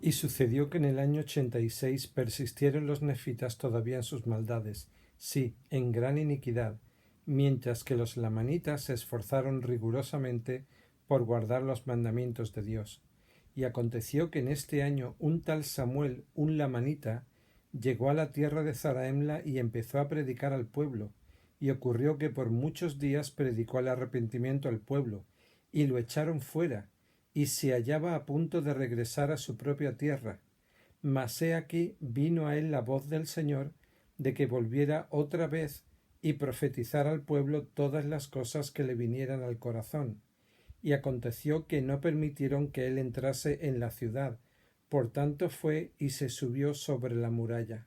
Y sucedió que en el año 86 persistieron los nefitas todavía en sus maldades, sí, en gran iniquidad, mientras que los lamanitas se esforzaron rigurosamente por guardar los mandamientos de Dios. Y aconteció que en este año un tal Samuel, un lamanita, llegó a la tierra de Zaraemla y empezó a predicar al pueblo, y ocurrió que por muchos días predicó el arrepentimiento al pueblo, y lo echaron fuera, y se hallaba a punto de regresar a su propia tierra. Mas he aquí vino a él la voz del Señor de que volviera otra vez y profetizara al pueblo todas las cosas que le vinieran al corazón. Y aconteció que no permitieron que él entrase en la ciudad, por tanto fue y se subió sobre la muralla.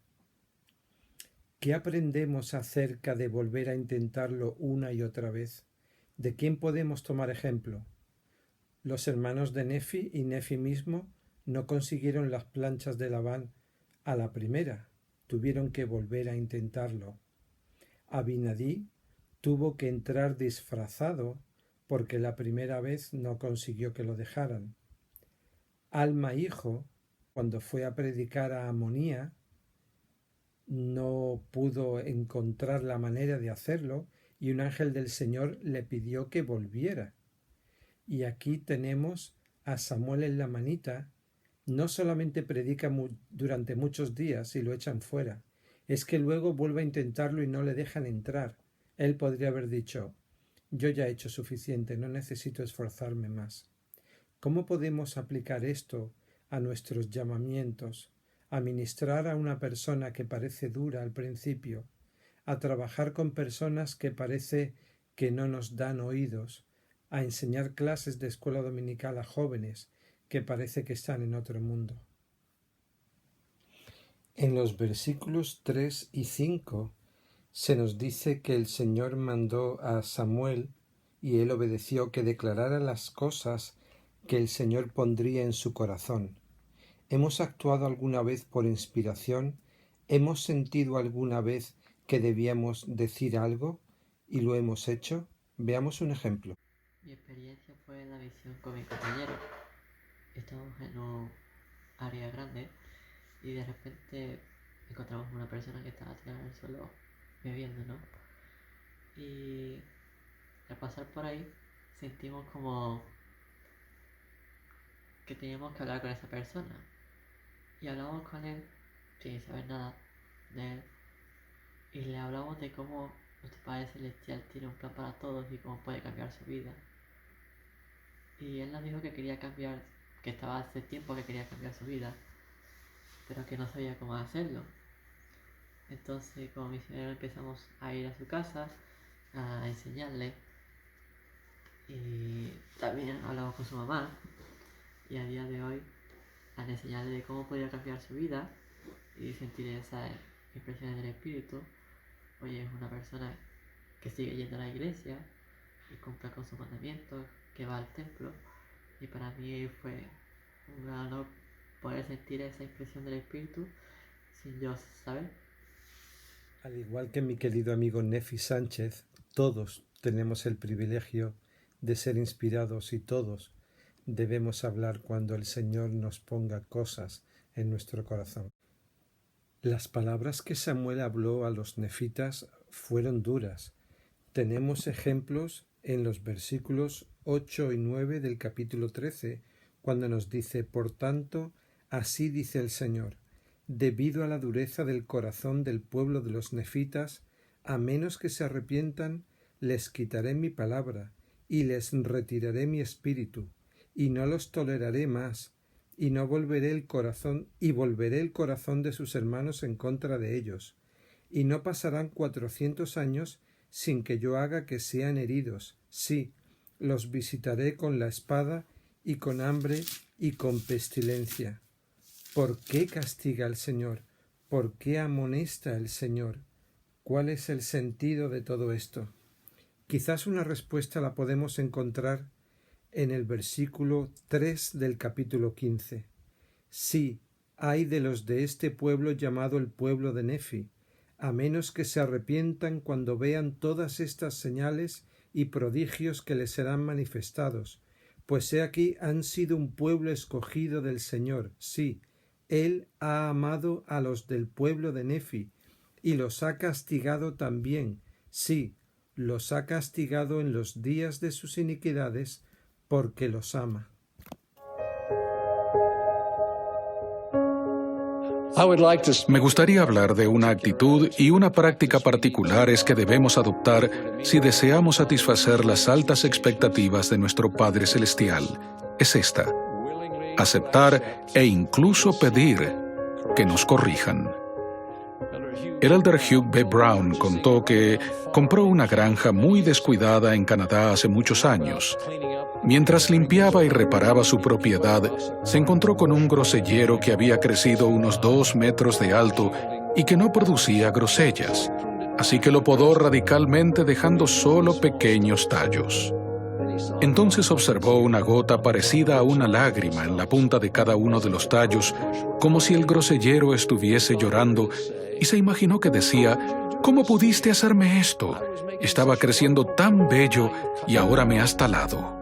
¿Qué aprendemos acerca de volver a intentarlo una y otra vez? ¿De quién podemos tomar ejemplo? Los hermanos de Nefi y Nefi mismo no consiguieron las planchas de Labán a la primera, tuvieron que volver a intentarlo. Abinadí tuvo que entrar disfrazado porque la primera vez no consiguió que lo dejaran. Alma hijo, cuando fue a predicar a Amonía, no pudo encontrar la manera de hacerlo y un ángel del Señor le pidió que volviera. Y aquí tenemos a Samuel el lamanita, no solamente predica durante muchos días y lo echan fuera, es que luego vuelve a intentarlo y no le dejan entrar. Él podría haber dicho, yo ya he hecho suficiente, no necesito esforzarme más. ¿Cómo podemos aplicar esto a nuestros llamamientos, a ministrar a una persona que parece dura al principio, a trabajar con personas que parece que no nos dan oídos, a enseñar clases de escuela dominical a jóvenes que parece que están en otro mundo? En los versículos 3 y 5 se nos dice que el Señor mandó a Samuel y él obedeció que declarara las cosas que el Señor pondría en su corazón. ¿Hemos actuado alguna vez por inspiración? ¿Hemos sentido alguna vez que debíamos decir algo y lo hemos hecho? Veamos un ejemplo. Mi experiencia fue en la visión con mi compañero. Estábamos en un área grande y de repente encontramos una persona que estaba tirada en el suelo bebiendo, ¿no? Y al pasar por ahí sentimos como que teníamos que hablar con esa persona. Y hablamos con él sin saber nada de él. Y le hablamos de cómo nuestro Padre Celestial tiene un plan para todos y cómo puede cambiar su vida. Y él nos dijo que quería cambiar, que estaba hace tiempo que quería cambiar su vida, pero que no sabía cómo hacerlo. Entonces, como misionero, empezamos a ir a su casa a enseñarle. Y también hablamos con su mamá. Y a día de hoy, al enseñarle de cómo podía cambiar su vida y sentir esas impresiones del espíritu, hoy es una persona que sigue yendo a la iglesia y cumple con sus mandamientos, que va al templo. Y para mí fue un gran honor poder sentir esa impresión del espíritu sin yo saber. Al igual que mi querido amigo Nefi Sánchez, todos tenemos el privilegio de ser inspirados y todos debemos hablar cuando el Señor nos ponga cosas en nuestro corazón. Las palabras que Samuel habló a los nefitas fueron duras. Tenemos ejemplos en los versículos 8 y 9 del capítulo 13, cuando nos dice, por tanto, así dice el Señor, debido a la dureza del corazón del pueblo de los nefitas, a menos que se arrepientan, les quitaré mi palabra, y les retiraré mi espíritu, y no los toleraré más, y no volveré el corazón, y volveré el corazón de sus hermanos en contra de ellos, y no pasarán 400 años sin que yo haga que sean heridos. Sí, los visitaré con la espada y con hambre y con pestilencia. ¿Por qué castiga el Señor? ¿Por qué amonesta el Señor? ¿Cuál es el sentido de todo esto? Quizás una respuesta la podemos encontrar en el versículo 3 del capítulo 15. Sí, hay de los de este pueblo llamado el pueblo de Nefi, a menos que se arrepientan cuando vean todas estas señales y prodigios que les serán manifestados, pues he aquí han sido un pueblo escogido del Señor, sí, Él ha amado a los del pueblo de Nefi, y los ha castigado también. Sí, los ha castigado en los días de sus iniquidades, porque los ama. Me gustaría hablar de una actitud y una práctica particulares que debemos adoptar si deseamos satisfacer las altas expectativas de nuestro Padre Celestial. Es esta: aceptar e incluso pedir que nos corrijan. El elder Hugh B. Brown contó que compró una granja muy descuidada en Canadá hace muchos años. Mientras limpiaba y reparaba su propiedad, se encontró con un grosellero que había crecido unos 2 metros de alto y que no producía grosellas, así que lo podó radicalmente dejando solo pequeños tallos. Entonces observó una gota parecida a una lágrima en la punta de cada uno de los tallos, como si el grosellero estuviese llorando, y se imaginó que decía: ¿cómo pudiste hacerme esto? Estaba creciendo tan bello y ahora me has talado.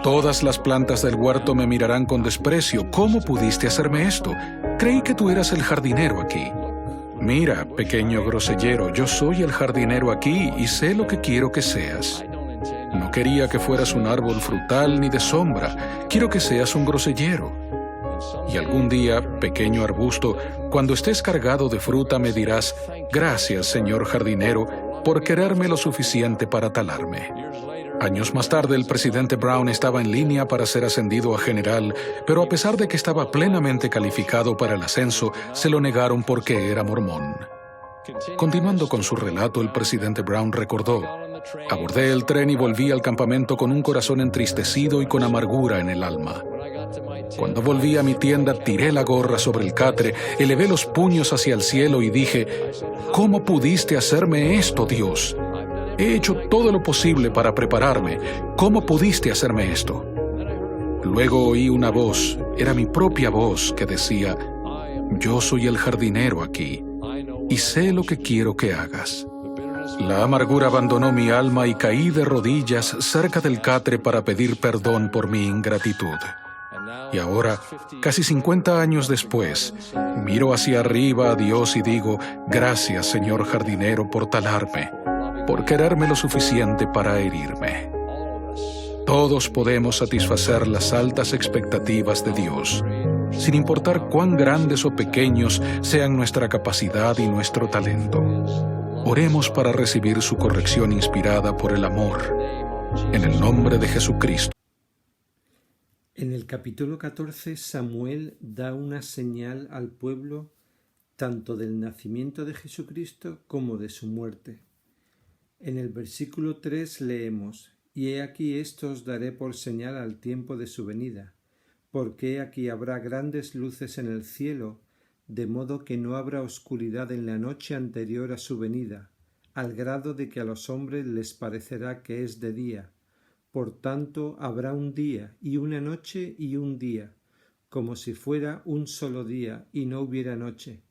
Todas las plantas del huerto me mirarán con desprecio. ¿Cómo pudiste hacerme esto? Creí que tú eras el jardinero aquí. Mira, pequeño grosellero, yo soy el jardinero aquí y sé lo que quiero que seas. No quería que fueras un árbol frutal ni de sombra. Quiero que seas un grosellero. Y algún día, pequeño arbusto, cuando estés cargado de fruta me dirás: gracias, señor jardinero, por quererme lo suficiente para talarme. Años más tarde, el presidente Brown estaba en línea para ser ascendido a general, pero a pesar de que estaba plenamente calificado para el ascenso, se lo negaron porque era mormón. Continuando con su relato, el presidente Brown recordó: abordé el tren y volví al campamento con un corazón entristecido y con amargura en el alma. Cuando volví a mi tienda, tiré la gorra sobre el catre, elevé los puños hacia el cielo y dije: ¿cómo pudiste hacerme esto, Dios? He hecho todo lo posible para prepararme. ¿Cómo pudiste hacerme esto? Luego oí una voz, era mi propia voz, que decía: yo soy el jardinero aquí, y sé lo que quiero que hagas. La amargura abandonó mi alma y caí de rodillas cerca del catre para pedir perdón por mi ingratitud. Y ahora, casi 50 años después, miro hacia arriba a Dios y digo: gracias, señor jardinero, por talarme, por quererme lo suficiente para herirme. Todos podemos satisfacer las altas expectativas de Dios, sin importar cuán grandes o pequeños sean nuestra capacidad y nuestro talento. Oremos para recibir su corrección inspirada por el amor, en el nombre de Jesucristo. En el capítulo 14, Samuel da una señal al pueblo tanto del nacimiento de Jesucristo como de su muerte. En el versículo 3 leemos: y he aquí esto os daré por señal al tiempo de su venida, porque he aquí habrá grandes luces en el cielo, de modo que no habrá oscuridad en la noche anterior a su venida, al grado de que a los hombres les parecerá que es de día. Por tanto, habrá un día y una noche y un día, como si fuera un solo día y no hubiera noche.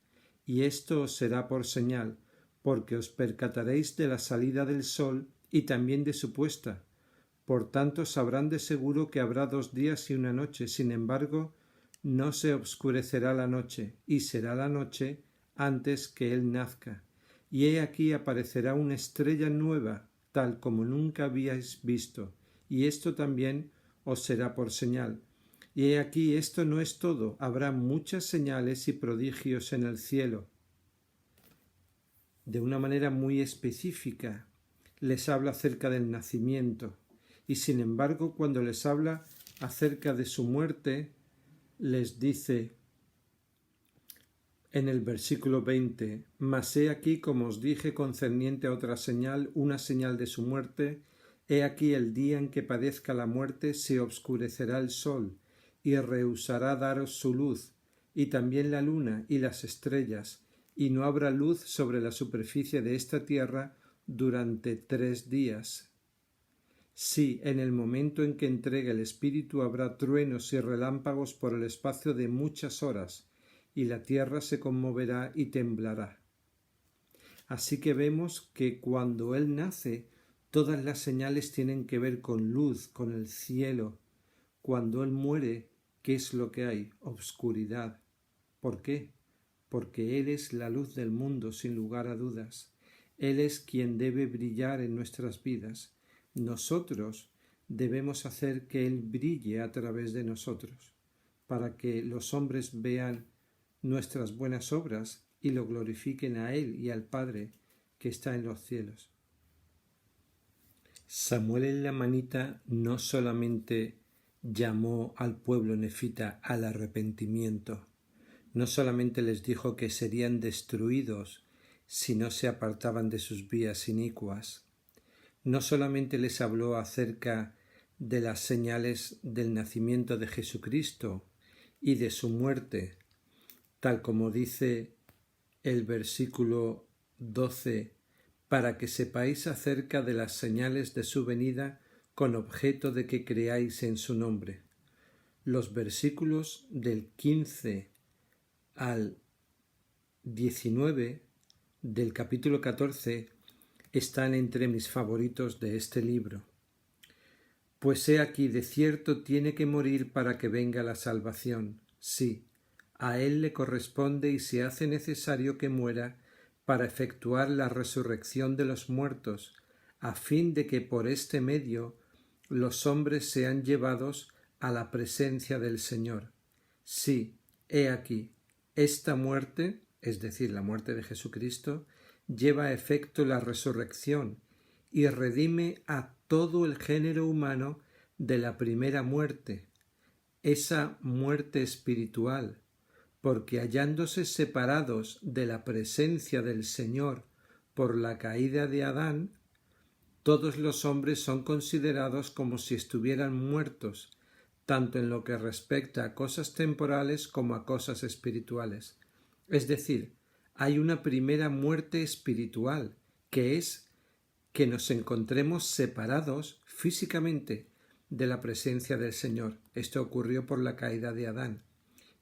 Y esto os será por señal, porque os percataréis de la salida del sol y también de su puesta. Por tanto, sabrán de seguro que habrá 2 días y una noche. Sin embargo, no se obscurecerá la noche, y será la noche antes que él nazca. Y he aquí aparecerá una estrella nueva, tal como nunca habíais visto, y esto también os será por señal. Y he aquí esto no es todo, habrá muchas señales y prodigios en el cielo. De una manera muy específica les habla acerca del nacimiento, y sin embargo cuando les habla acerca de su muerte, les dice en el versículo 20: mas he aquí, como os dije concerniente a otra señal, una señal de su muerte, he aquí el día en que padezca la muerte se obscurecerá el sol, y rehusará daros su luz, y también la luna y las estrellas, y no habrá luz sobre la superficie de esta tierra durante 3 días. Sí, en el momento en que entregue el Espíritu habrá truenos y relámpagos por el espacio de muchas horas, y la tierra se conmoverá y temblará. Así que vemos que cuando Él nace, todas las señales tienen que ver con luz, con el cielo. Cuando Él muere, ¿qué es lo que hay? Obscuridad. ¿Por qué? Porque Él es la luz del mundo, sin lugar a dudas. Él es quien debe brillar en nuestras vidas. Nosotros debemos hacer que Él brille a través de nosotros, para que los hombres vean nuestras buenas obras y lo glorifiquen a Él y al Padre que está en los cielos. Samuel el lamanita no solamente llamó al pueblo nefita al arrepentimiento, no solamente les dijo que serían destruidos si no se apartaban de sus vías inicuas, no solamente les habló acerca de las señales del nacimiento de Jesucristo y de su muerte, tal como dice el versículo 12, para que sepáis acerca de las señales de su venida con objeto de que creáis en su nombre. Los versículos del 15 al 19 del capítulo 14 están entre mis favoritos de este libro. Pues he aquí, de cierto tiene que morir para que venga la salvación. Sí, a él le corresponde y se hace necesario que muera para efectuar la resurrección de los muertos, a fin de que por este medio los hombres sean llevados a la presencia del Señor. Sí, he aquí, esta muerte, es decir, la muerte de Jesucristo, lleva a efecto la resurrección y redime a todo el género humano de la primera muerte, esa muerte espiritual, porque hallándose separados de la presencia del Señor por la caída de Adán, todos los hombres son considerados como si estuvieran muertos, tanto en lo que respecta a cosas temporales como a cosas espirituales. Es decir, hay una primera muerte espiritual, que es que nos encontremos separados físicamente de la presencia del Señor. Esto ocurrió por la caída de Adán.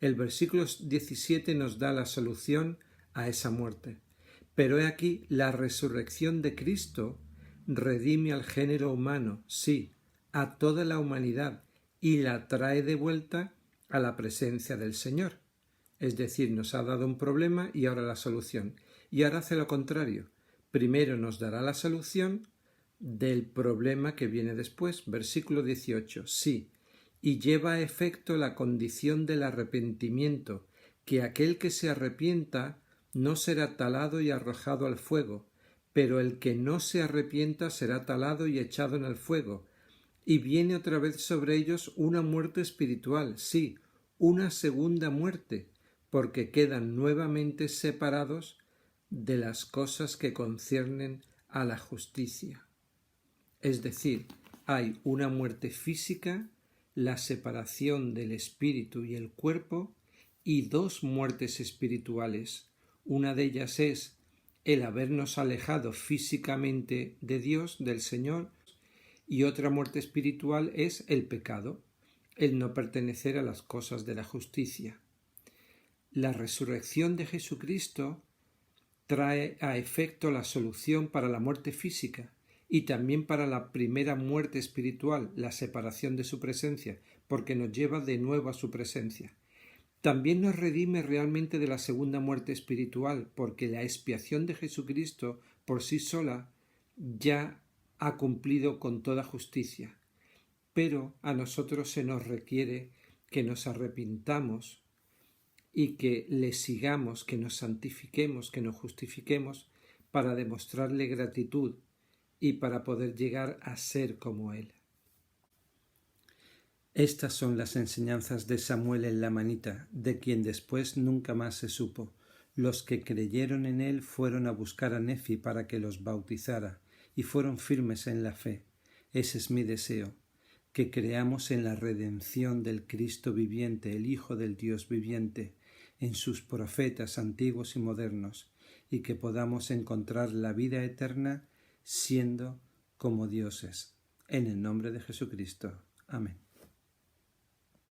El versículo 17 nos da la solución a esa muerte. Pero he aquí, la resurrección de Cristo redime al género humano, sí, a toda la humanidad, y la trae de vuelta a la presencia del Señor. Es decir, nos ha dado un problema y ahora la solución. Y ahora hace lo contrario. Primero nos dará la solución del problema que viene después. Versículo 18. Sí, y lleva a efecto la condición del arrepentimiento, que aquel que se arrepienta no será talado y arrojado al fuego, pero el que no se arrepienta será talado y echado en el fuego. Y viene otra vez sobre ellos una muerte espiritual, sí, una segunda muerte, porque quedan nuevamente separados de las cosas que conciernen a la justicia. Es decir, hay una muerte física, la separación del espíritu y el cuerpo, y dos muertes espirituales. Una de ellas es el habernos alejado físicamente de Dios, del Señor, y otra muerte espiritual es el pecado, el no pertenecer a las cosas de la justicia. La resurrección de Jesucristo trae a efecto la solución para la muerte física y también para la primera muerte espiritual, la separación de su presencia, porque nos lleva de nuevo a su presencia. También nos redime realmente de la segunda muerte espiritual, porque la expiación de Jesucristo por sí sola ya ha cumplido con toda justicia. Pero a nosotros se nos requiere que nos arrepintamos y que le sigamos, que nos santifiquemos, que nos justifiquemos para demostrarle gratitud y para poder llegar a ser como Él. Estas son las enseñanzas de Samuel el lamanita, de quien después nunca más se supo. Los que creyeron en él fueron a buscar a Nefi para que los bautizara, y fueron firmes en la fe. Ese es mi deseo, que creamos en la redención del Cristo viviente, el Hijo del Dios viviente, en sus profetas antiguos y modernos, y que podamos encontrar la vida eterna siendo como dioses. En el nombre de Jesucristo. Amén.